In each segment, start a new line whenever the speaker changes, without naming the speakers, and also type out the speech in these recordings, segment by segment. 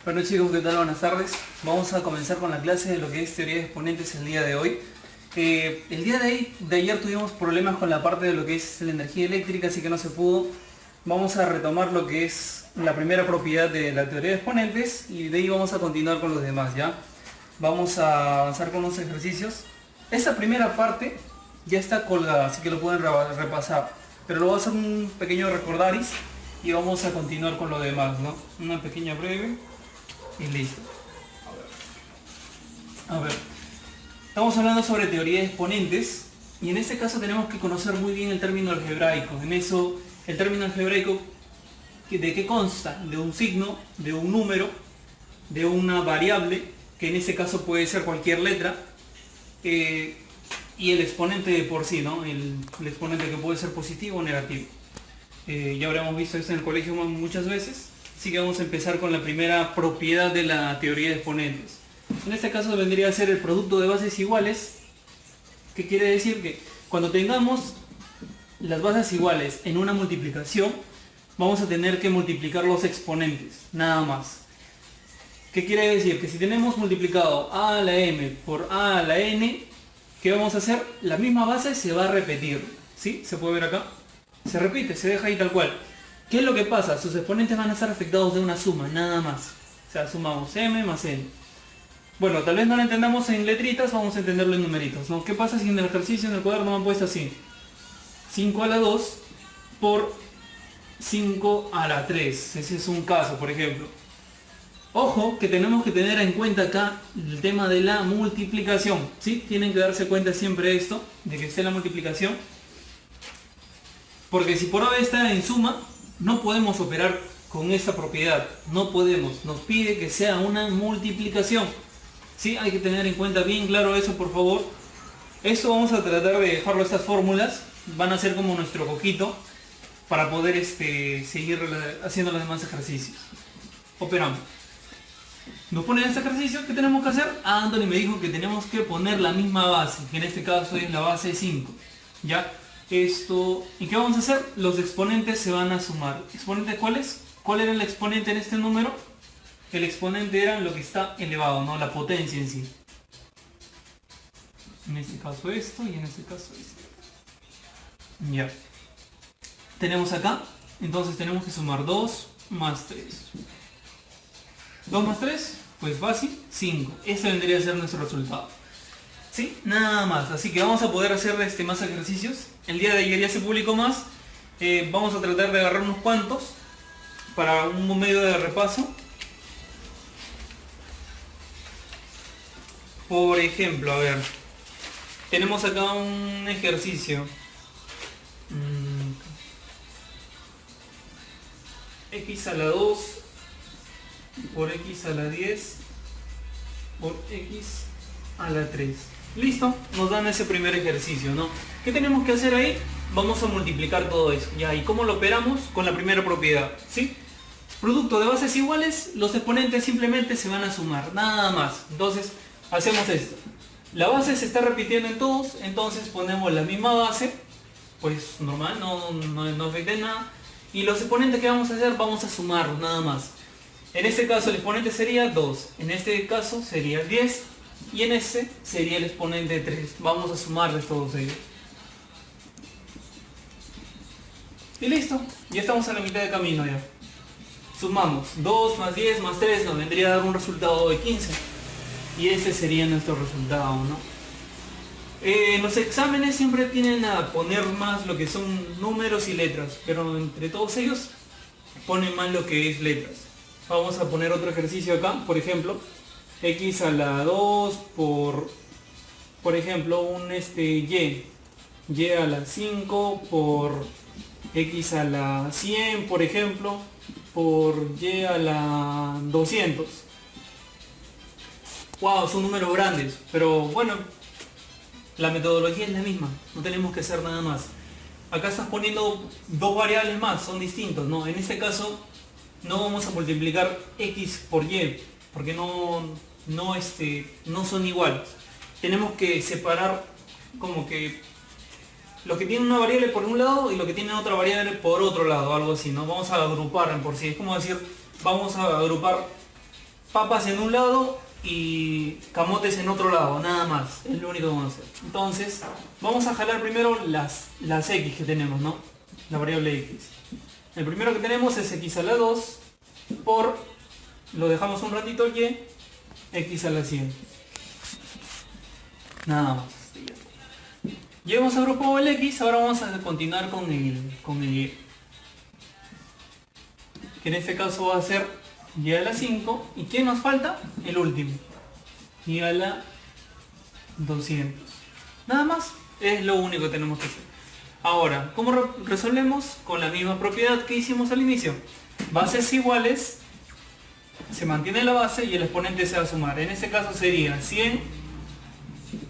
Bueno chicos, ¿qué tal? Buenas tardes. Vamos a comenzar con la clase de lo que es teoría de exponentes el día de hoy. El día de ayer tuvimos problemas con la parte de lo que es la energía eléctrica, así que no se pudo. Vamos a retomar lo que es la primera propiedad de la teoría de exponentes y de ahí vamos a continuar con los demás, ¿ya? Vamos a avanzar con los ejercicios. Esta primera parte ya está colgada, así que lo pueden repasar. Pero lo voy a hacer un pequeño recordaris y vamos a continuar con lo demás, ¿no? Una pequeña breve. Y listo. A ver. Estamos hablando sobre teoría de exponentes y en este caso tenemos que conocer muy bien el término algebraico. En eso, el término algebraico, ¿de qué consta? De un signo, de un número, de una variable, que en este caso puede ser cualquier letra, y el exponente de por sí, ¿no? El exponente que puede ser positivo o negativo. Ya habremos visto esto en el colegio muchas veces. Así que vamos a empezar con la primera propiedad de la teoría de exponentes. En este caso vendría a ser el producto de bases iguales, que quiere decir que cuando tengamos las bases iguales en una multiplicación, vamos a tener que multiplicar los exponentes, nada más. ¿Qué quiere decir? Que si tenemos multiplicado a a la m por a a la n, ¿qué vamos a hacer? La misma base se va a repetir, ¿sí? ¿Se puede ver acá? Se repite, se deja ahí tal cual. ¿Qué es lo que pasa? Sus exponentes van a estar afectados de una suma, nada más. O sea, sumamos m más n. Bueno, tal vez no lo entendamos en letritas, vamos a entenderlo en numeritos, ¿no? ¿Qué pasa si en el ejercicio, en el cuaderno me han puesto así? 5 a la 2 por 5 a la 3. Ese es un caso, por ejemplo. Ojo, que tenemos que tener en cuenta acá el tema de la multiplicación, ¿sí? Tienen que darse cuenta siempre de esto, de que esté la multiplicación. Porque si por A está en suma, no podemos operar con esta propiedad, no podemos, nos pide que sea una multiplicación. Sí, hay que tener en cuenta bien claro eso, por favor. Eso vamos a tratar de dejarlo, estas fórmulas van a ser como nuestro coquito para poder seguir haciendo los demás ejercicios. Operamos. Nos ponen este ejercicio, ¿qué tenemos que hacer? Anthony me dijo que tenemos que poner la misma base, que en este caso es la base 5. ¿Ya? Esto, ¿y qué vamos a hacer? Los exponentes se van a sumar. ¿Exponentes cuáles? ¿Cuál era el exponente en este número? El exponente era lo que está elevado, ¿no? La potencia en sí. En este caso esto y en este caso esto. Ya. Tenemos acá, entonces tenemos que sumar 2 más 3. 2 más 3, pues fácil, 5. Este vendría a ser nuestro resultado. ¿Sí? Nada más. Así que vamos a poder hacer más ejercicios. El día de ayer ya se publicó más. Vamos a tratar de agarrar unos cuantos para un medio de repaso. Por ejemplo, a ver, tenemos acá un ejercicio. X a la 2 por X a la 10 por X a la 3. Listo, nos dan ese primer ejercicio, ¿no? ¿Qué tenemos que hacer ahí? Vamos a multiplicar todo eso. Ya, ¿y cómo lo operamos? Con la primera propiedad, ¿sí? Producto de bases iguales, los exponentes simplemente se van a sumar, nada más. Entonces, hacemos esto. La base se está repitiendo en todos, entonces ponemos la misma base, pues normal, no afecta en nada. Y los exponentes que vamos a hacer, vamos a sumarlos, nada más. En este caso el exponente sería 2, en este caso sería 10. Y en este sería el exponente 3. Vamos a sumarles todos ellos. Y listo. Ya estamos a la mitad de camino ya. Sumamos 2 más 10 más 3 nos vendría a dar un resultado de 15. Y ese sería nuestro resultado, ¿no? En los exámenes siempre tienen a poner más lo que son números y letras. Pero entre todos ellos ponen más lo que es letras. Vamos a poner otro ejercicio acá, por ejemplo. X a la 2 por ejemplo un y a la 5 por X a la 100, por ejemplo, por Y a la 200. Wow, son números grandes, pero bueno, la metodología es la misma, no tenemos que hacer nada más. Acá estás poniendo dos variables más, son distintos, ¿no? En este caso no vamos a multiplicar X por Y, porque no son iguales. Tenemos que separar como que lo que tiene una variable por un lado y lo que tiene otra variable por otro lado, algo así, ¿no? Vamos a agrupar en por sí. Es como decir, vamos a agrupar papas en un lado y camotes en otro lado, nada más, es lo único que vamos a hacer. Entonces, vamos a jalar primero las x que tenemos, ¿no? La variable x. El primero que tenemos es x a la 2 por, lo dejamos un ratito y, x a la 100. Nada más. Ya hemos agrupado el x, ahora vamos a continuar con el y. Que en este caso va a ser y a la 5. ¿Y qué nos falta? El último. Y a la 200. Nada más, es lo único que tenemos que hacer. Ahora, ¿cómo resolvemos? Con la misma propiedad que hicimos al inicio. Bases iguales, se mantiene la base y el exponente se va a sumar. En este caso sería 100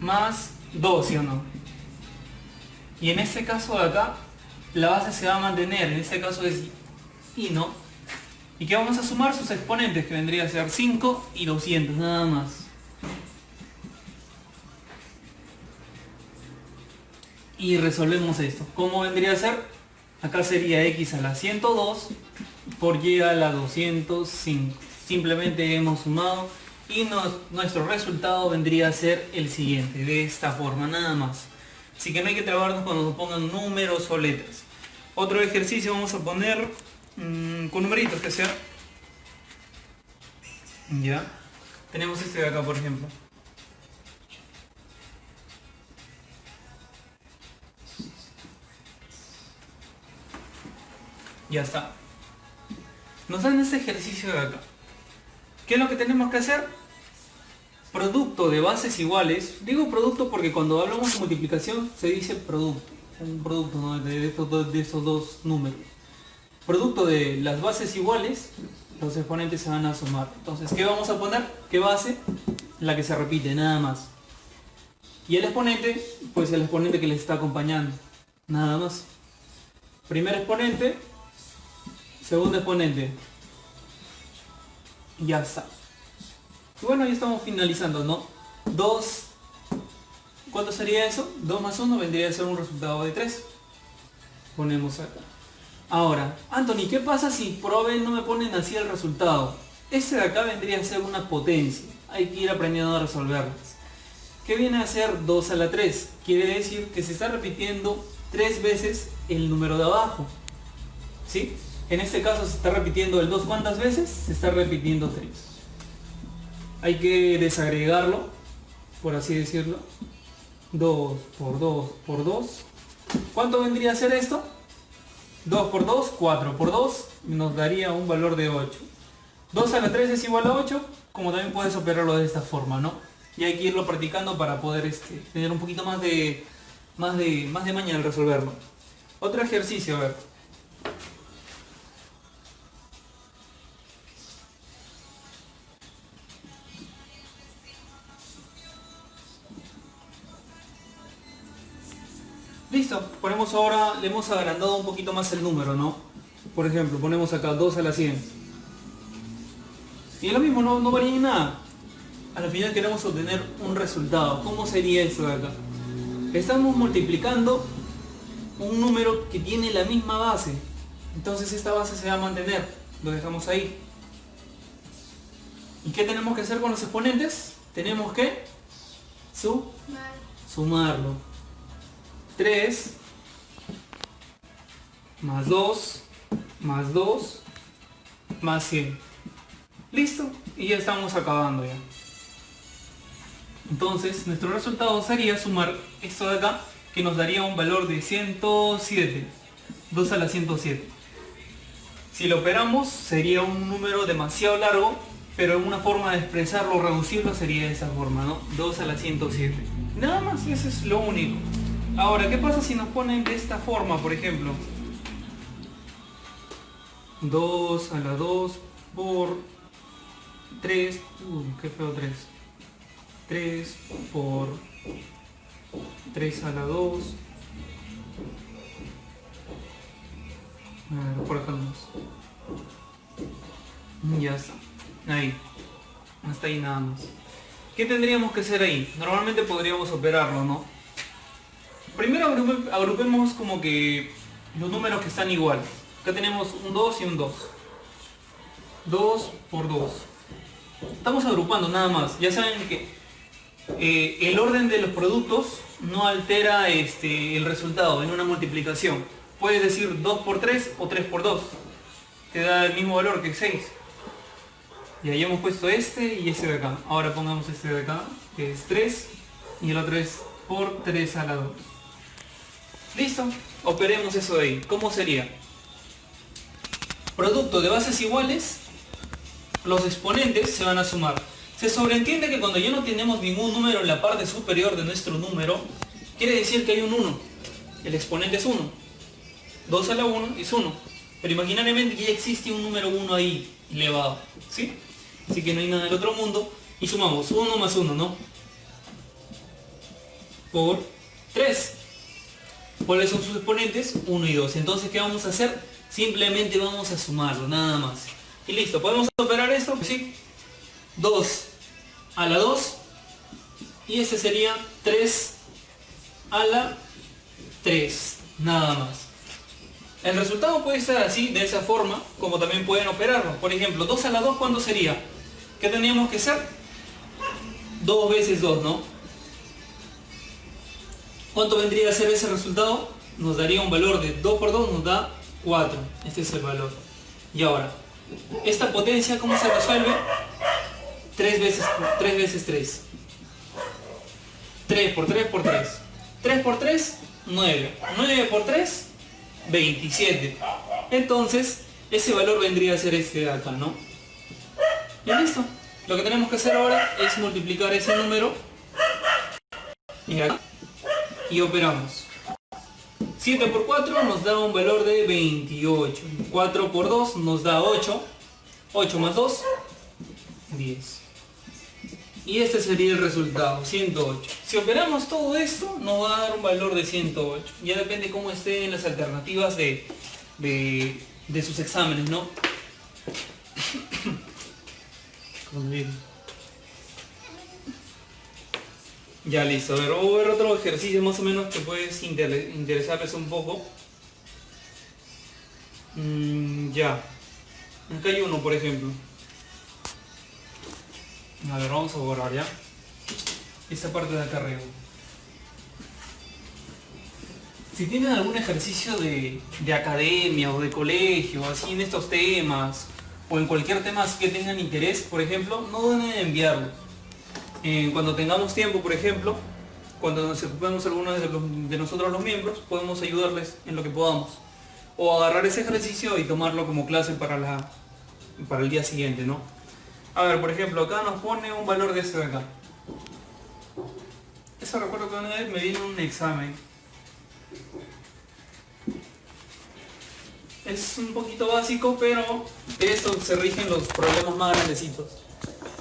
más 2, ¿sí o no? Y en este caso de acá, la base se va a mantener. En este caso es y, ¿no? ¿Y qué vamos a sumar? Sus exponentes, que vendría a ser 5 y 200, nada más. Y resolvemos esto. ¿Cómo vendría a ser? Acá sería x a la 102 por y a la 205. Simplemente hemos sumado y nuestro resultado vendría a ser el siguiente, de esta forma, nada más. Así que no hay que trabarnos cuando nos pongan números o letras. Otro ejercicio vamos a poner con numeritos que sea. Ya. Tenemos este de acá, por ejemplo. Ya está. Nos dan este ejercicio de acá. ¿Qué es lo que tenemos que hacer? Producto de bases iguales. Digo producto porque cuando hablamos de multiplicación se dice producto. Un producto, ¿no? de estos dos números. Producto de las bases iguales, los exponentes se van a sumar. Entonces, ¿qué vamos a poner? ¿Qué base? La que se repite, nada más. Y el exponente, pues el exponente que les está acompañando. Nada más. Primer exponente. Segundo exponente. Ya está. Y bueno, ya estamos finalizando, ¿no? 2. ¿Cuánto sería eso? 2 más 1 vendría a ser un resultado de 3. Ponemos acá. Ahora, Anthony, ¿qué pasa si por vez no me ponen así el resultado? Este de acá vendría a ser una potencia. Hay que ir aprendiendo a resolverlas. ¿Qué viene a ser 2 a la 3? Quiere decir que se está repitiendo 3 veces el número de abajo. ¿Sí? En este caso se está repitiendo el 2 ¿cuántas veces? Se está repitiendo 3. Hay que desagregarlo, por así decirlo. 2 por 2 por 2. ¿Cuánto vendría a ser esto? 2 por 2, 4 por 2 nos daría un valor de 8. 2 a la 3 es igual a 8, como también puedes operarlo de esta forma, ¿no? Y hay que irlo practicando para poder tener un poquito más de maña al resolverlo. Otro ejercicio, a ver. Listo, ponemos ahora, le hemos agrandado un poquito más el número, ¿no? Por ejemplo, ponemos acá 2 a la 100. Y es lo mismo, no varía en nada. Al final queremos obtener un resultado. ¿Cómo sería esto de acá? Estamos multiplicando un número que tiene la misma base. Entonces esta base se va a mantener. Lo dejamos ahí. ¿Y qué tenemos que hacer con los exponentes? Tenemos que sumarlo. 3 más 2 más 2 más 100. Listo, y ya estamos acabando ya. Entonces nuestro resultado sería sumar esto de acá, que nos daría un valor de 107. 2 a la 107. Si lo operamos sería un número demasiado largo, pero una forma de expresarlo, reducirlo sería de esa forma, ¿no? 2 a la 107. Nada más, eso es lo único. Ahora, ¿qué pasa si nos ponen de esta forma, por ejemplo? 2 a la 2 por 3, qué feo 3. 3 por 3 a la 2. A ver, por acá más. Ya está. Ahí. Hasta ahí nada más. ¿Qué tendríamos que hacer ahí? Normalmente podríamos operarlo, ¿no? Primero agrupemos como que los números que están iguales. Acá tenemos un 2 y un 2. 2 por 2. Estamos agrupando nada más. Ya saben que el orden de los productos no altera el resultado en una multiplicación. Puedes decir 2 por 3 o 3 por 2. Te da el mismo valor que 6. Y ahí hemos puesto este y este de acá. Ahora pongamos este de acá, que es 3. Y el otro es por 3 a la 2. ¿Listo? Operemos eso de ahí. ¿Cómo sería? Producto de bases iguales, los exponentes se van a sumar. Se sobreentiende que cuando ya no tenemos ningún número en la parte superior de nuestro número, quiere decir que hay un 1. El exponente es 1. 2 a la 1 es 1. Pero imaginariamente ya existe un número 1 ahí, elevado. ¿Sí? Así que no hay nada del otro mundo. Y sumamos 1 más 1, ¿no? Por 3. ¿Cuáles son sus exponentes? 1 y 2. Entonces, ¿qué vamos a hacer? Simplemente vamos a sumarlo, nada más. Y listo. ¿Podemos operar esto? Sí. 2 a la 2. Y este sería 3 a la 3. Nada más. El resultado puede estar así, de esa forma, como también pueden operarlo. Por ejemplo, 2 a la 2, ¿cuánto sería? ¿Qué teníamos que hacer? 2 veces 2, ¿no? ¿Cuánto vendría a ser ese resultado? Nos daría un valor de 2 por 2, nos da 4. Este es el valor. Y ahora, esta potencia, ¿cómo se resuelve? 3 veces 3. 3 por 3 por 3. 3 por 3, 9. 9 por 3, 27. Entonces, ese valor vendría a ser este de acá, ¿no? Y listo. Lo que tenemos que hacer ahora es multiplicar ese número y operamos. 7 por 4 nos da un valor de 28. 4 por 2 nos da 8. 8 más 2, 10. Y este sería el resultado, 108. Si operamos todo esto, nos va a dar un valor de 108. Ya depende cómo estén las alternativas de sus exámenes, ¿no? Ya listo. A ver, vamos a ver otro ejercicio más o menos que puedes interesarles un poco. Ya. Acá hay uno, por ejemplo. A ver, vamos a borrar ya esta parte de acá arriba. Si tienen algún ejercicio de academia o de colegio, así en estos temas, o en cualquier tema que tengan interés, por ejemplo, no duden en enviarlo. Cuando tengamos tiempo, por ejemplo, cuando nos ocupemos algunos de nosotros los miembros, podemos ayudarles en lo que podamos. O agarrar ese ejercicio y tomarlo como clase para el día siguiente, ¿no? A ver, por ejemplo, acá nos pone un valor de este de acá. Eso recuerdo que una vez me vino un examen. Es un poquito básico, pero esto se rigen los problemas más grandecitos.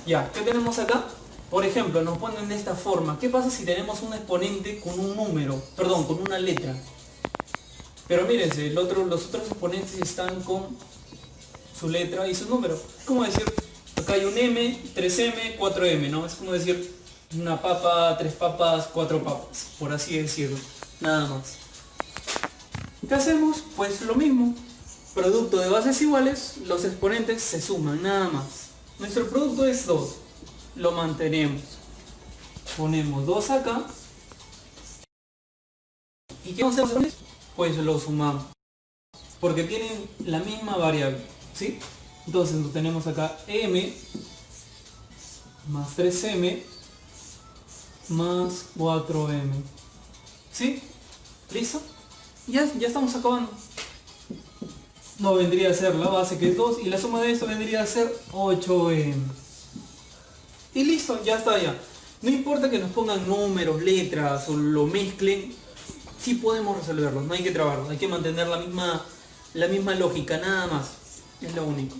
Ya, ¿qué tenemos acá? Por ejemplo, nos ponen de esta forma. ¿Qué pasa si tenemos un exponente con un número? Perdón, con una letra. Pero mírense, los otros exponentes están con su letra y su número. Es como decir, acá hay un M, 3M, 4M, ¿no? Es como decir una papa, 3 papas, 4 papas, por así decirlo. Nada más. ¿Qué hacemos? Pues lo mismo. Producto de bases iguales, los exponentes se suman, nada más. Nuestro producto es 2. Lo mantenemos. Ponemos 2 acá. ¿Y qué vamos a hacer? Pues lo sumamos. Porque tienen la misma variable, ¿sí? Entonces lo tenemos acá M más 3M más 4M. ¿Sí? ¿Listo? Ya estamos acabando. No vendría a ser la base, que es 2, y la suma de esto vendría a ser 8M. Y listo, ya está ya. No importa que nos pongan números, letras o lo mezclen, sí podemos resolverlo, no hay que trabarlo, hay que mantener la misma lógica, nada más. Es lo único.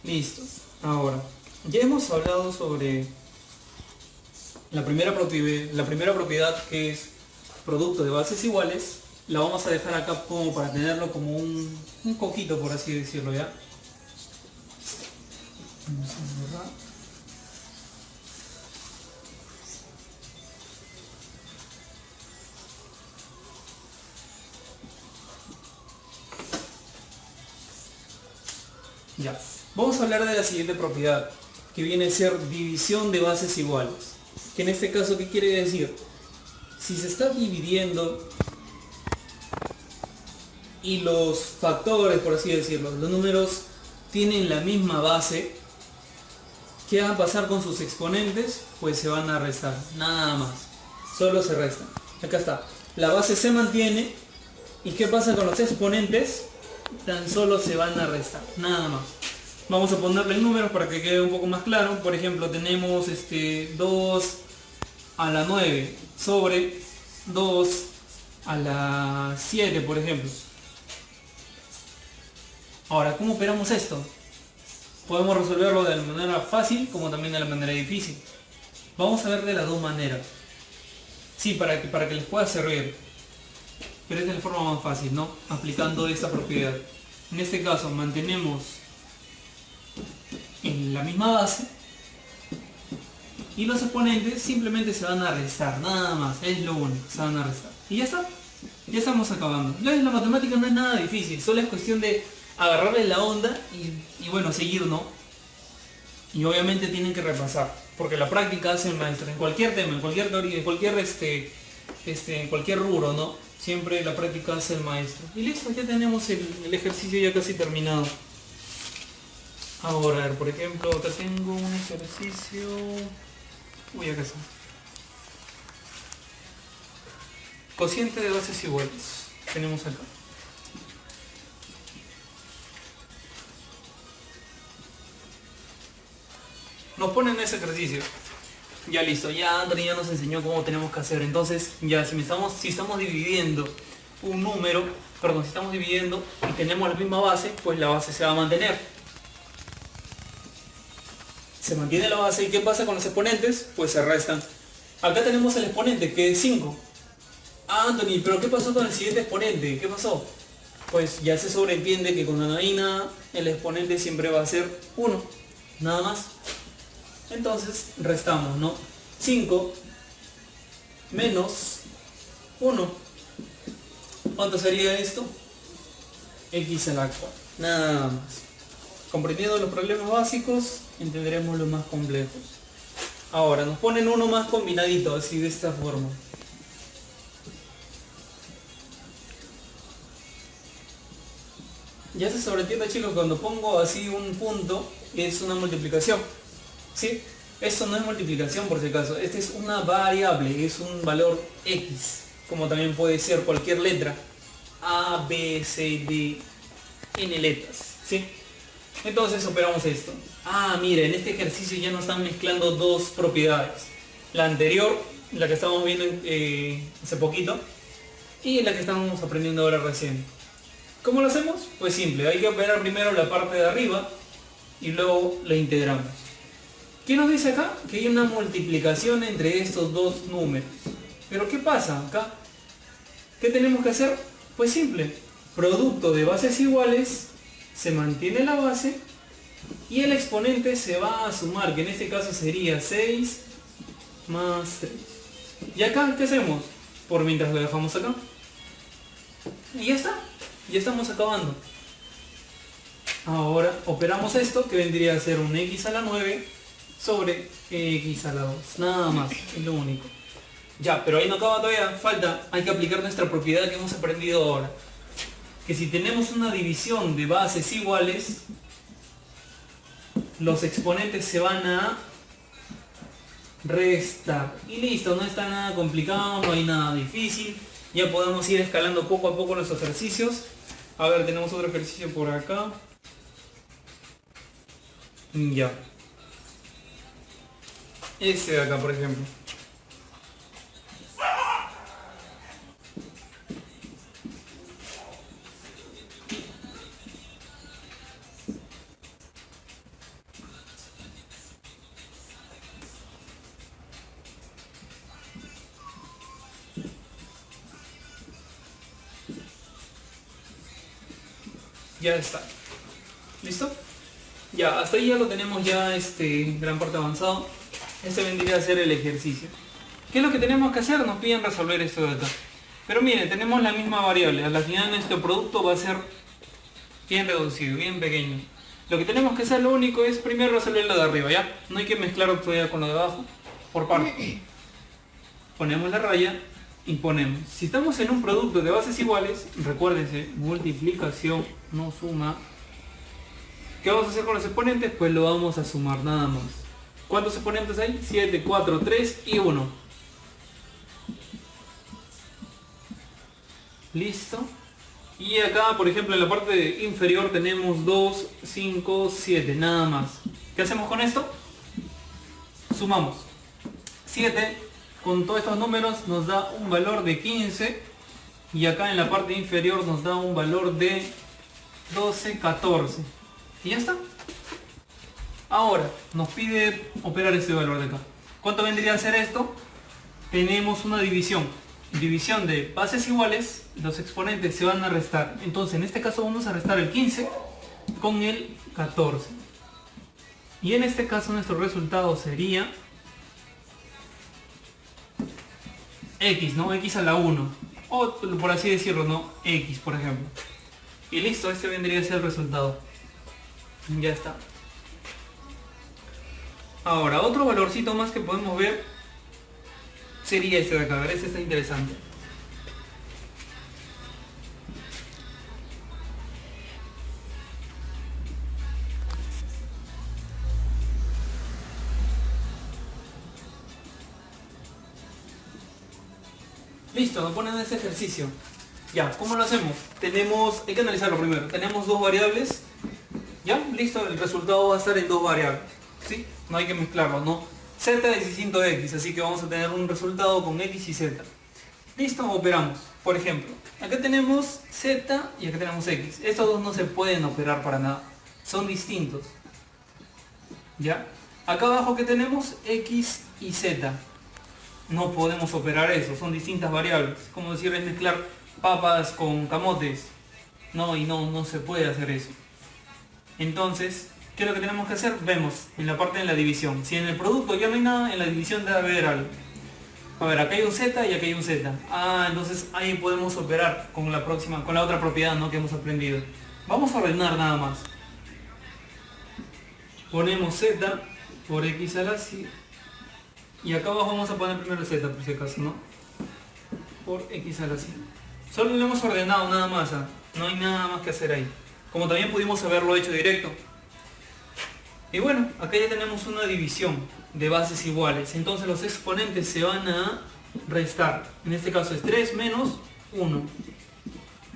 Listo. Ahora, ya hemos hablado sobre la primera propiedad, que es producto de bases iguales. La vamos a dejar acá como para tenerlo como un coquito, por así decirlo, ¿ya? Vamos a borrar. Ya. Vamos a hablar de la siguiente propiedad. que viene a ser división de bases iguales. Que en este caso, ¿qué quiere decir? Si se está dividiendo y los factores, por así decirlo, los números tienen la misma base, ¿qué va a pasar con sus exponentes? Pues se van a restar, nada más. Solo se restan. Acá está. La base se mantiene. ¿Y qué pasa con los exponentes? Tan solo se van a restar, nada más. Vamos a ponerle números para que quede un poco más claro. Por ejemplo, tenemos 2 a la 9 sobre 2 a la 7, por ejemplo. Ahora, ¿cómo operamos esto? Podemos resolverlo de la manera fácil como también de la manera difícil. Vamos a ver de las dos maneras. Sí, para que les pueda servir. Pero esta es la forma más fácil, ¿no? Aplicando esta propiedad. En este caso mantenemos en la misma base y los exponentes simplemente se van a restar, nada más, es lo único, se van a restar. Y ya está, ya estamos acabando. La matemática no es nada difícil, solo es cuestión de agarrarle la onda y bueno, seguir, ¿no? Y obviamente tienen que repasar, porque la práctica hace el maestro, en cualquier tema, en cualquier teoría, en cualquier rubro, ¿no? Siempre la práctica hace el maestro. Y listo, ya tenemos el ejercicio ya casi terminado. Ahora, a ver, por ejemplo, acá tengo un ejercicio... Uy, acá está. Cociente de bases iguales. Tenemos acá. Nos ponen ese ejercicio. Ya listo, ya Anthony ya nos enseñó cómo tenemos que hacer. Entonces, ya si estamos dividiendo un número, perdón, si estamos dividiendo y tenemos la misma base, pues la base se va a mantener. Se mantiene la base. ¿Y qué pasa con los exponentes? Pues se restan. Acá tenemos el exponente, que es 5. Ah, Anthony, pero ¿qué pasó con el siguiente exponente? ¿Qué pasó? Pues ya se sobreentiende que cuando no hay nada, el exponente siempre va a ser 1. Nada más. Entonces restamos, ¿no? 5 menos 1. ¿Cuánto sería esto? X a la 4. Nada más. Comprendiendo los problemas básicos, entenderemos los más complejos. Ahora, nos ponen uno más combinadito, así de esta forma. Ya se sobreentiende, chicos, cuando pongo así un punto, es una multiplicación. ¿Sí? Esto no es multiplicación por si acaso, esta es una variable, es un valor X, como también puede ser cualquier letra, A, B, C, D, N letras, ¿sí? Entonces operamos esto. Ah, mira, en este ejercicio ya nos están mezclando dos propiedades. La anterior, la que estábamos viendo hace poquito, y la que estamos aprendiendo ahora recién. ¿Cómo lo hacemos? Pues simple, hay que operar primero la parte de arriba y luego la integramos. ¿Qué nos dice acá? Que hay una multiplicación entre estos dos números. ¿Pero qué pasa acá? ¿Qué tenemos que hacer? Pues simple. Producto de bases iguales, se mantiene la base y el exponente se va a sumar, que en este caso sería 6 más 3. ¿Y acá qué hacemos? Por mientras lo dejamos acá. Y ya está. Ya estamos acabando. Ahora operamos esto, que vendría a ser un X a la 9 sobre X a la 2. Nada más, es lo único. Ya, pero ahí no acaba todavía, falta, hay que aplicar nuestra propiedad que hemos aprendido ahora. Que si tenemos una división de bases iguales, los exponentes se van a restar. Y listo, no está nada complicado, no hay nada difícil. Ya podemos ir escalando poco a poco los ejercicios. A ver, tenemos otro ejercicio por acá. Ya. Este de acá, por ejemplo. Ya está. ¿Listo? Ya, hasta ahí ya lo tenemos ya gran parte avanzado. Este vendría a ser el ejercicio. ¿Qué es lo que tenemos que hacer? Nos piden resolver esto de acá. Pero miren, tenemos la misma variable. A la final nuestro producto va a ser bien reducido, bien pequeño. Lo que tenemos que hacer, lo único es primero resolver lo de arriba, ¿ya? No hay que mezclar todavía con lo de abajo, por parte. Ponemos la raya y ponemos. Si estamos en un producto de bases iguales, recuérdense, multiplicación, no suma. ¿Qué vamos a hacer con los exponentes? Pues lo vamos a sumar nada más. ¿Cuántos exponentes hay? 7, 4, 3 y 1. Listo. Y acá, por ejemplo, en la parte inferior tenemos 2, 5, 7, nada más. ¿Qué hacemos con esto? Sumamos. 7 con todos estos números nos da un valor de 15. Y acá en la parte inferior nos da un valor de 12, 14. Y ya está. Ahora nos pide operar este valor de acá. ¿Cuánto vendría a ser esto? Tenemos una división. División de bases iguales, los exponentes se van a restar. Entonces en este caso vamos a restar el 15 con el 14. Y en este caso nuestro resultado sería x, ¿no? X a la 1. O por así decirlo, ¿no? X, por ejemplo. Y listo, este vendría a ser el resultado. Ya está. Ahora, otro valorcito más que podemos ver sería este de acá. A ver, este está interesante. Listo, nos ponen este ejercicio. Ya, ¿cómo lo hacemos? Hay que analizarlo primero. Tenemos dos variables. Ya, listo, el resultado va a estar en dos variables. ¿Sí? No hay que mezclarlo, ¿no? Z es distinto de X, así que vamos a tener un resultado con X y Z. Listo, operamos. Por ejemplo, acá tenemos Z y acá tenemos X. Estos dos no se pueden operar para nada. Son distintos. ¿Ya? Acá abajo que tenemos X y Z. No podemos operar eso, son distintas variables. Como decir, es mezclar papas con camotes. No, y no se puede hacer eso. Entonces, ¿qué es lo que tenemos que hacer? Vemos en la parte de la división. Si en el producto ya no hay nada, en la división debe haber algo. A ver, acá hay un Z y acá hay un Z. Ah, entonces ahí podemos operar con la otra propiedad, ¿no? Que hemos aprendido. Vamos a ordenar nada más. Ponemos Z por X a la 7. Y acá abajo vamos a poner primero Z por si acaso, ¿no? Por X a la 7. Solo lo hemos ordenado nada más, ¿eh? No hay nada más que hacer ahí. Como también pudimos haberlo hecho directo. Y bueno, acá ya tenemos una división de bases iguales. Entonces los exponentes se van a restar. En este caso es 3 menos 1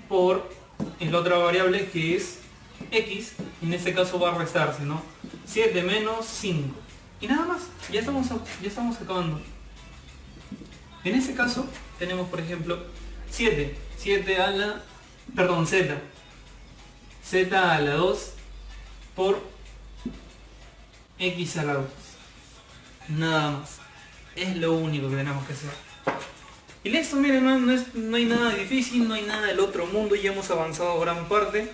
por la otra variable que es X. En este caso va a restarse, ¿no? 7 menos 5. Y nada más, ya estamos acabando. En este caso tenemos, por ejemplo, 7 a la... Perdón, Z a la 2 por X a la 2. Nada más. Es lo único que tenemos que hacer. Y listo, miren, no hay nada difícil, no hay nada del otro mundo, ya hemos avanzado gran parte.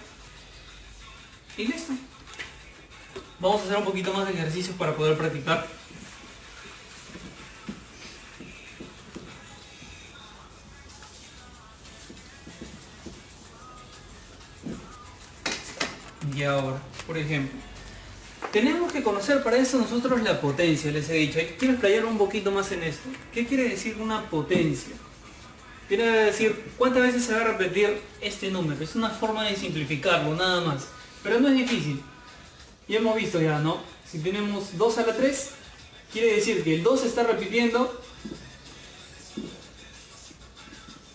Y listo. Vamos a hacer un poquito más de ejercicios para poder practicar. Y ahora, por ejemplo, tenemos que conocer para eso nosotros la potencia, les he dicho. Quiero explayar un poquito más en esto. ¿Qué quiere decir una potencia? Quiere decir cuántas veces se va a repetir este número. Es una forma de simplificarlo, nada más. Pero no es difícil. Ya hemos visto ya, ¿no? Si tenemos 2 a la 3, quiere decir que el 2 se está repitiendo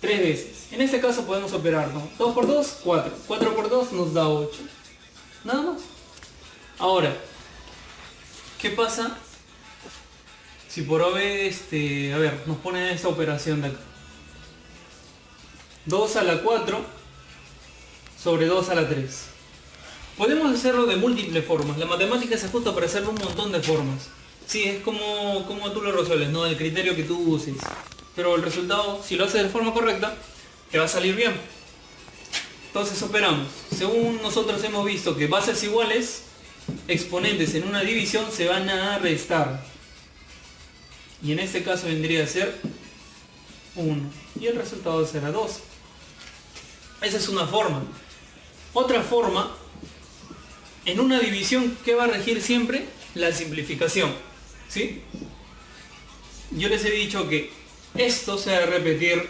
3 veces. En este caso podemos operar, ¿no? 2 por 2, 4. 4 por 2 nos da 8. Nada más. Ahora, ¿qué pasa si por OB, a ver, nos pone esta operación de acá? 2 a la 4 sobre 2 a la 3. Podemos hacerlo de múltiples formas. La matemática se ajusta para hacerlo un montón de formas. Sí, es como tú lo resuelves, ¿no? El criterio que tú uses. Pero el resultado, si lo haces de forma correcta, te va a salir bien. Entonces operamos. Según nosotros hemos visto que bases iguales, exponentes en una división se van a restar. Y en este caso vendría a ser 1. Y el resultado será 2. Esa es una forma. Otra forma En una división, ¿qué va a regir siempre? La simplificación, ¿sí? Yo les he dicho que esto se va a repetir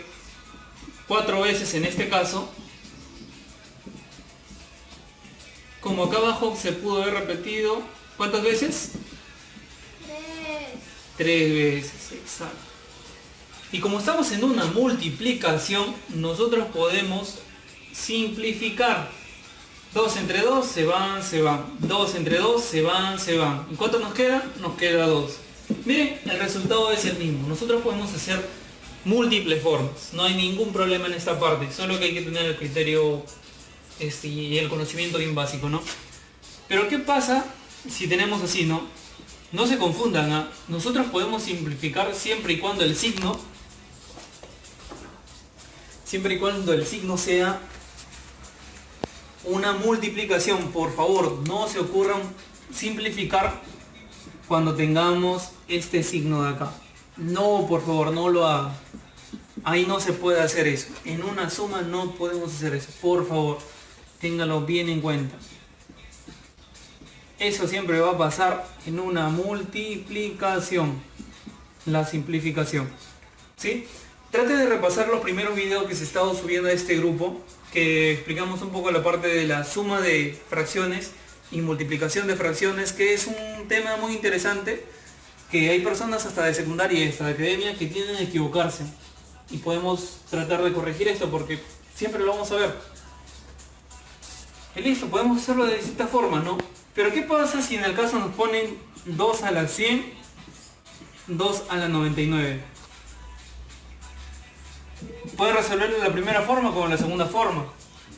4 veces en este caso. Como acá abajo se pudo haber repetido, ¿cuántas veces? 3 veces, exacto. Y como estamos en una multiplicación, nosotros podemos simplificar. 2 entre 2 se van, se van. 2 entre 2 se van, se van. ¿Y cuánto nos queda? Nos queda 2. Miren, el resultado es el mismo. Nosotros podemos hacer múltiples formas. No hay ningún problema en esta parte. Solo que hay que tener el criterio y el conocimiento bien básico, ¿no? Pero ¿qué pasa si tenemos así, no? No se confundan, ¿ah? Nosotros podemos simplificar siempre y cuando el signo sea una multiplicación. Por favor, no se ocurran simplificar cuando tengamos este signo de acá. No, por favor, no lo hagan. Ahí no se puede hacer eso. En una suma no podemos hacer eso. Por favor, ténganlo bien en cuenta. Eso siempre va a pasar en una multiplicación. La simplificación. ¿Sí? Trate de repasar los primeros videos que se estado subiendo a este grupo, que explicamos un poco la parte de la suma de fracciones y multiplicación de fracciones, que es un tema muy interesante, que hay personas hasta de secundaria y hasta de academia que tienden a equivocarse. Y podemos tratar de corregir esto porque siempre lo vamos a ver. Y listo, podemos hacerlo de distintas formas, ¿no? Pero ¿qué pasa si en el caso nos ponen 2 a la 100, 2 a la 99? Pueden resolverlo de la primera forma como de la segunda forma.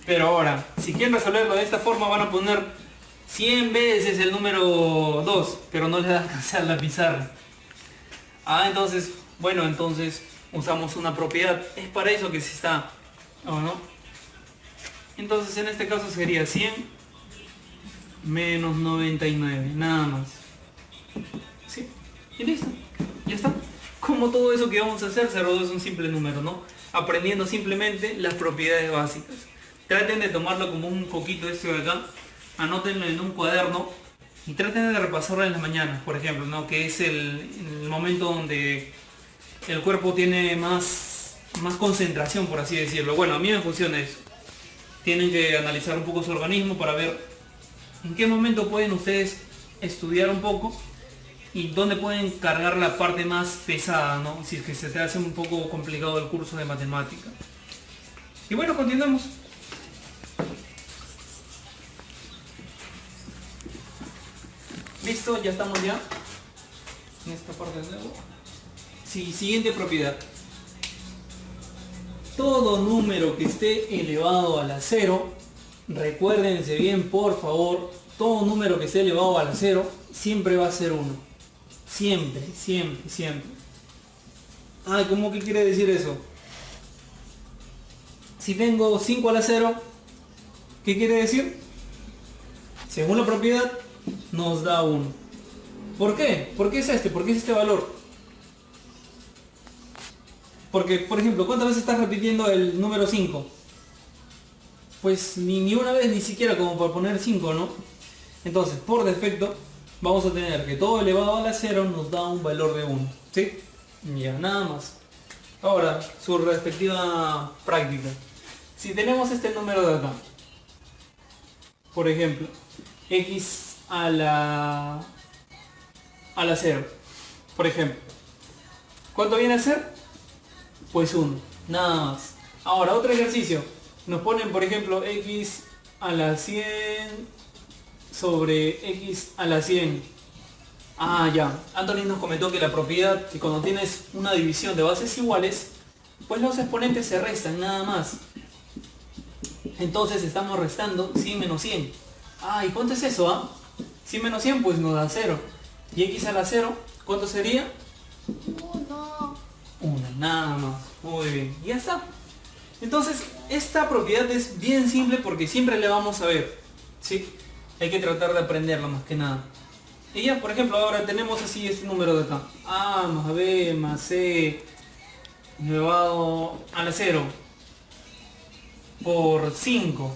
Pero ahora, si quieren resolverlo de esta forma, van a poner 100 veces el número 2, pero no les da a alcanzar la pizarra. Entonces, bueno, entonces usamos una propiedad. Es para eso que se está, ¿o no? Entonces en este caso sería 100 menos 99, nada más. ¿Sí? Y listo, ya está. Como todo eso que vamos a hacer, 0,2 es un simple número, ¿no? Aprendiendo simplemente las propiedades básicas. Traten de tomarlo como un poquito esto de acá, anótenlo en un cuaderno y traten de repasarlo en las mañanas, por ejemplo, ¿no? Que es el momento donde el cuerpo tiene más concentración, por así decirlo. Bueno, a mí me funciona eso. Tienen que analizar un poco su organismo para ver en qué momento pueden ustedes estudiar un poco y dónde pueden cargar la parte más pesada, ¿no? Si es que se te hace un poco complicado el curso de matemática. Y bueno, continuamos. Listo, ya estamos ya en esta parte de nuevo. Sí, siguiente propiedad. Todo número que esté elevado a la 0, recuérdense bien, por favor, todo número que esté elevado a la 0 siempre va a ser 1. Siempre, siempre, siempre. ¿Cómo que quiere decir eso? Si tengo 5 a la 0, ¿qué quiere decir? Según la propiedad, nos da 1. ¿Por qué? ¿Por qué es este? ¿Por qué es este valor? Porque, por ejemplo, ¿cuántas veces estás repitiendo el número 5? Pues ni una vez, ni siquiera como para poner 5, ¿no? Entonces, por defecto, vamos a tener que todo elevado a la 0 nos da un valor de 1. ¿Sí? Ya, nada más. Ahora, su respectiva práctica. Si tenemos este número de acá, por ejemplo, x a la 0, por ejemplo, ¿cuánto viene a ser? Pues 1, nada más. Ahora, otro ejercicio. Nos ponen, por ejemplo, x a la 100 sobre x a la 100. Ya. Anthony nos comentó que la propiedad, que cuando tienes una división de bases iguales, pues los exponentes se restan, nada más. Entonces estamos restando 100 menos 100. ¿Y cuánto es eso? 100 menos 100 pues nos da 0. ¿Y x a la 0? ¿Cuánto sería? 1, nada más. Muy bien, ya está. Entonces, esta propiedad es bien simple porque siempre la vamos a ver, ¿sí? Hay que tratar de aprenderla más que nada. Y ya, por ejemplo, ahora tenemos así este número de acá. A más B más C elevado a la 0 por 5.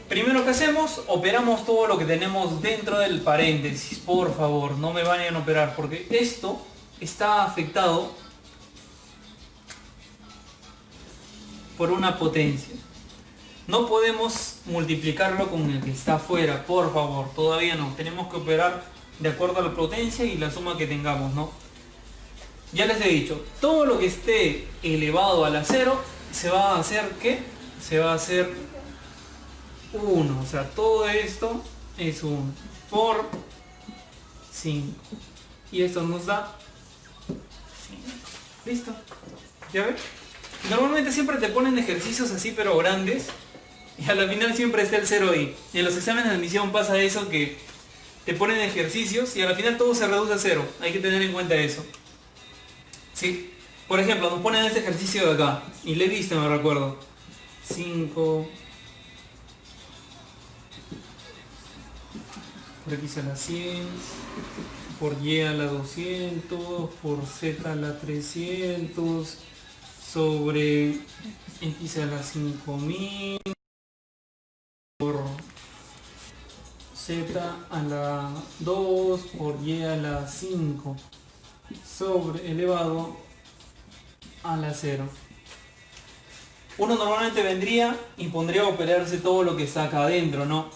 Primero que hacemos, operamos todo lo que tenemos dentro del paréntesis. Por favor, no me vayan a operar porque esto está afectado por una potencia. No podemos multiplicarlo con el que está afuera, por favor, todavía no. Tenemos que operar de acuerdo a la potencia y la suma que tengamos, ¿no? Ya les he dicho, todo lo que esté elevado a la 0 se va a hacer, ¿qué? Se va a hacer 1, o sea, todo esto es 1 por 5. Y esto nos da 5. ¿Listo? ¿Ya ves? Normalmente siempre te ponen ejercicios así pero grandes y a la final siempre está el 0 ahí. Y en los exámenes de admisión pasa eso que te ponen ejercicios y a la final todo se reduce a 0. Hay que tener en cuenta eso. ¿Sí? Por ejemplo, nos ponen este ejercicio de acá y le he visto, me recuerdo. 5 por x a la 100 por y a la 200 por z a la 300 sobre x a la 5000 por z a la 2 por y a la 5 sobre elevado a la 0. Uno normalmente vendría y pondría a operarse todo lo que está acá adentro, ¿no?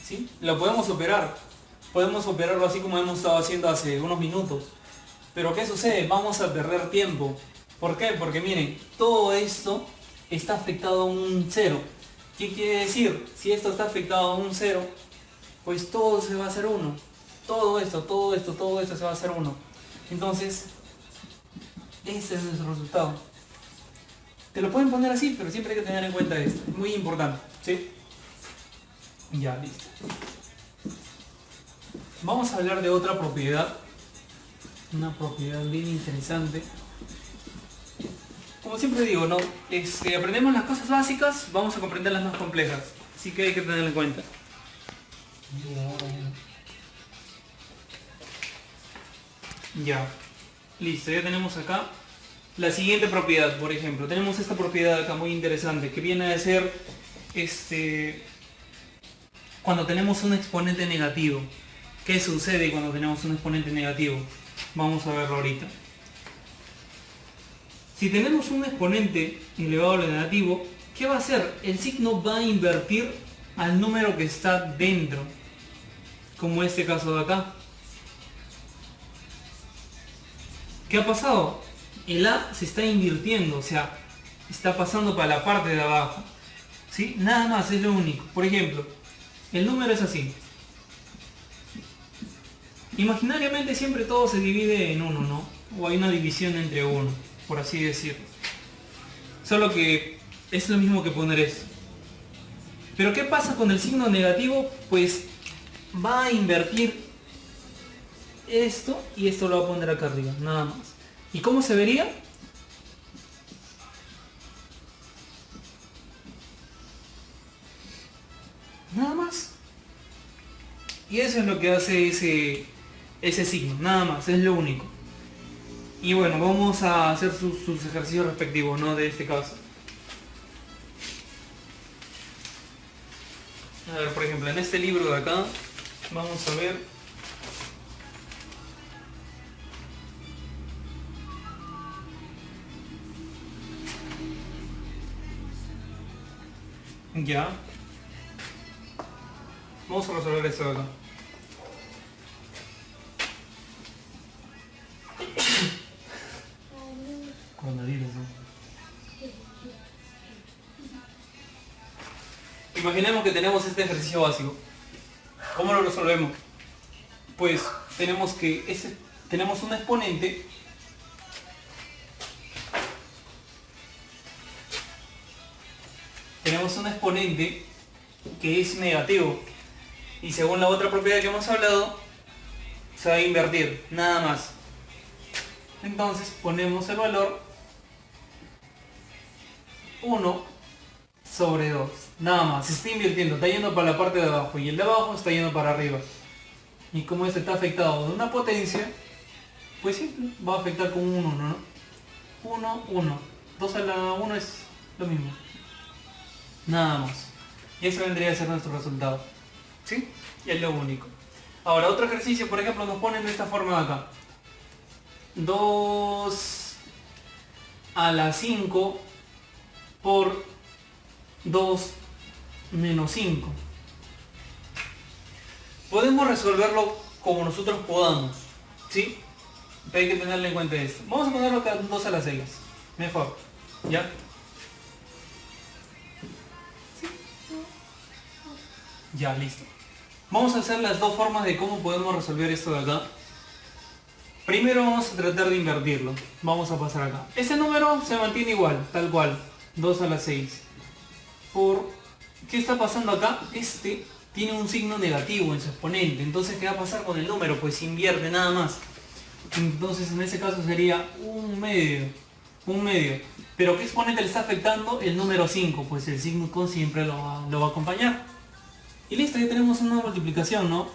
¿Sí? Lo podemos operar. Podemos operarlo así como hemos estado haciendo hace unos minutos. Pero ¿qué sucede? Vamos a perder tiempo. ¿Por qué? Porque miren, todo esto está afectado a un 0. ¿Qué quiere decir? Si esto está afectado a un 0, pues todo se va a hacer 1. Todo esto se va a hacer 1. Entonces, ese es nuestro resultado. Te lo pueden poner así, pero siempre hay que tener en cuenta esto. Es muy importante, ¿sí? Ya, listo. Vamos a hablar de otra propiedad. Una propiedad bien interesante. Como siempre digo, ¿no? Aprendemos las cosas básicas, vamos a comprender las más complejas. Así que hay que tenerlo en cuenta. Ya. Listo, ya tenemos acá la siguiente propiedad, por ejemplo. Tenemos esta propiedad acá muy interesante, que viene a ser cuando tenemos un exponente negativo. ¿Qué sucede cuando tenemos un exponente negativo? Vamos a verlo ahorita. Si tenemos un exponente elevado a lo negativo, ¿qué va a hacer? El signo va a invertir al número que está dentro, como este caso de acá. ¿Qué ha pasado? El A se está invirtiendo, o sea, está pasando para la parte de abajo. ¿Sí? Nada más, es lo único. Por ejemplo, el número es así. Imaginariamente siempre todo se divide en 1, ¿no? O hay una división entre 1, por así decirlo. Solo que es lo mismo que poner eso. Pero ¿qué pasa con el signo negativo? Pues va a invertir esto y esto lo va a poner acá arriba, nada más. ¿Y cómo se vería? Nada más. Y eso es lo que hace ese signo, nada más, es lo único. Y bueno, vamos a hacer sus ejercicios respectivos, ¿no? De este caso. A ver, por ejemplo, en este libro de acá, vamos a ver. Ya. Vamos a resolver esto de acá. Coronavirus, ¿no? Imaginemos que tenemos este ejercicio básico. ¿Cómo lo resolvemos? Pues tenemos un exponente que es negativo y según la otra propiedad que hemos hablado se va a invertir, nada más. Entonces ponemos el valor 1 sobre 2, nada más. Se está invirtiendo, está yendo para la parte de abajo y el de abajo está yendo para arriba. Y como este está afectado de una potencia, pues sí, va a afectar con un 1, ¿no? 1, 1. 2 a la 1 es lo mismo. Nada más. Y eso vendría a ser nuestro resultado. ¿Sí? Y es lo único. Ahora, otro ejercicio, por ejemplo, nos ponen de esta forma de acá. 2 a la 5 por 2 menos 5. Podemos resolverlo como nosotros podamos, ¿sí? Pero hay que tenerle en cuenta esto. Vamos a ponerlo acá 2 a la 6. Mejor. ¿Ya? Ya, listo. Vamos a hacer las dos formas de cómo podemos resolver esto de acá. Primero vamos a tratar de invertirlo. Vamos a pasar acá. Este número se mantiene igual, tal cual. 2 a la 6. ¿Qué está pasando acá? Este tiene un signo negativo en su exponente. Entonces, ¿qué va a pasar con el número? Pues invierte nada más. Entonces, en ese caso sería un medio. Un medio. ¿Pero qué exponente le está afectando? El número 5. Pues el signo con siempre lo va a acompañar. Y listo, ya tenemos una multiplicación, ¿no?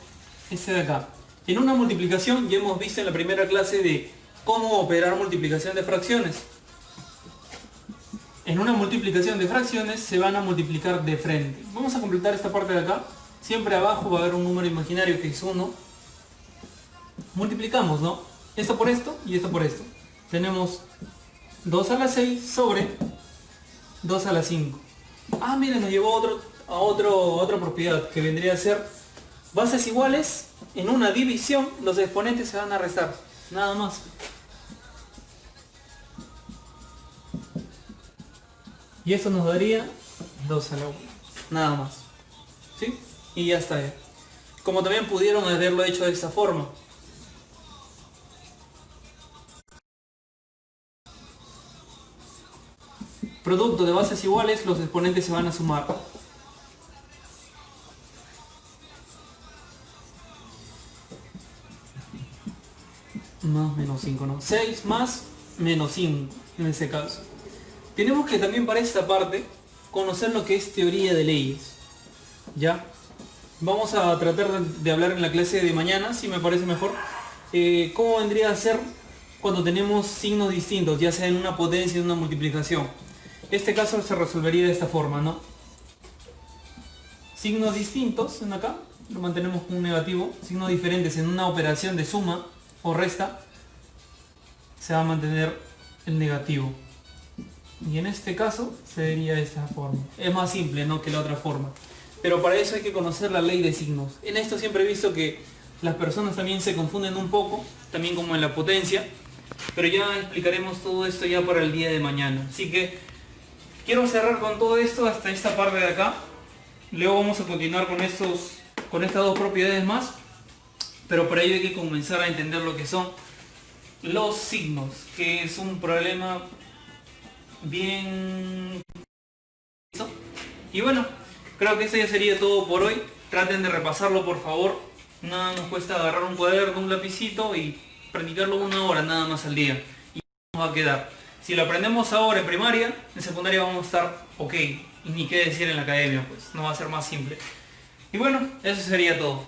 Este de acá. En una multiplicación ya hemos visto en la primera clase de cómo operar multiplicación de fracciones. En una multiplicación de fracciones se van a multiplicar de frente. Vamos a completar esta parte de acá. Siempre abajo va a haber un número imaginario que es 1. Multiplicamos, ¿no? Esto por esto y esto por esto. Tenemos 2 a la 6 sobre 2 a la 5. Ah, miren, nos llevó a otra propiedad que vendría a ser bases iguales. En una división los exponentes se van a restar. Nada más. Y esto nos daría 2 a la 1. Nada más. ¿Sí? Y ya está. Como también pudieron haberlo hecho de esta forma. Producto de bases iguales, los exponentes se van a sumar. Más menos 5, ¿no? 6 más menos 5, en este caso. Tenemos que también para esta parte conocer lo que es teoría de leyes. ¿Ya? Vamos a tratar de hablar en la clase de mañana, si me parece mejor, cómo vendría a ser cuando tenemos signos distintos, ya sea en una potencia o en una multiplicación. Este caso se resolvería de esta forma, ¿no? Signos distintos en acá, lo mantenemos con un negativo. Signos diferentes en una operación de suma o resta, se va a mantener el negativo. Y en este caso se vería de esta forma. Es más simple, ¿no?, que la otra forma. Pero para eso hay que conocer la ley de signos. En esto siempre he visto que las personas también se confunden un poco, también como en la potencia. Pero ya explicaremos todo esto ya para el día de mañana. Así que quiero cerrar con todo esto hasta esta parte de acá. Luego vamos a continuar con estas dos propiedades más. Pero para ello hay que comenzar a entender lo que son los signos, que es un problema bien... Y bueno, creo que eso ya sería todo por hoy. Traten de repasarlo, por favor. Nada nos cuesta agarrar un cuaderno, un lapicito y practicarlo 1 hora nada más al día. Y nos va a quedar. Si lo aprendemos ahora en primaria, en secundaria vamos a estar ok. Y ni qué decir en la academia, pues no va a ser más simple. Y bueno, eso sería todo.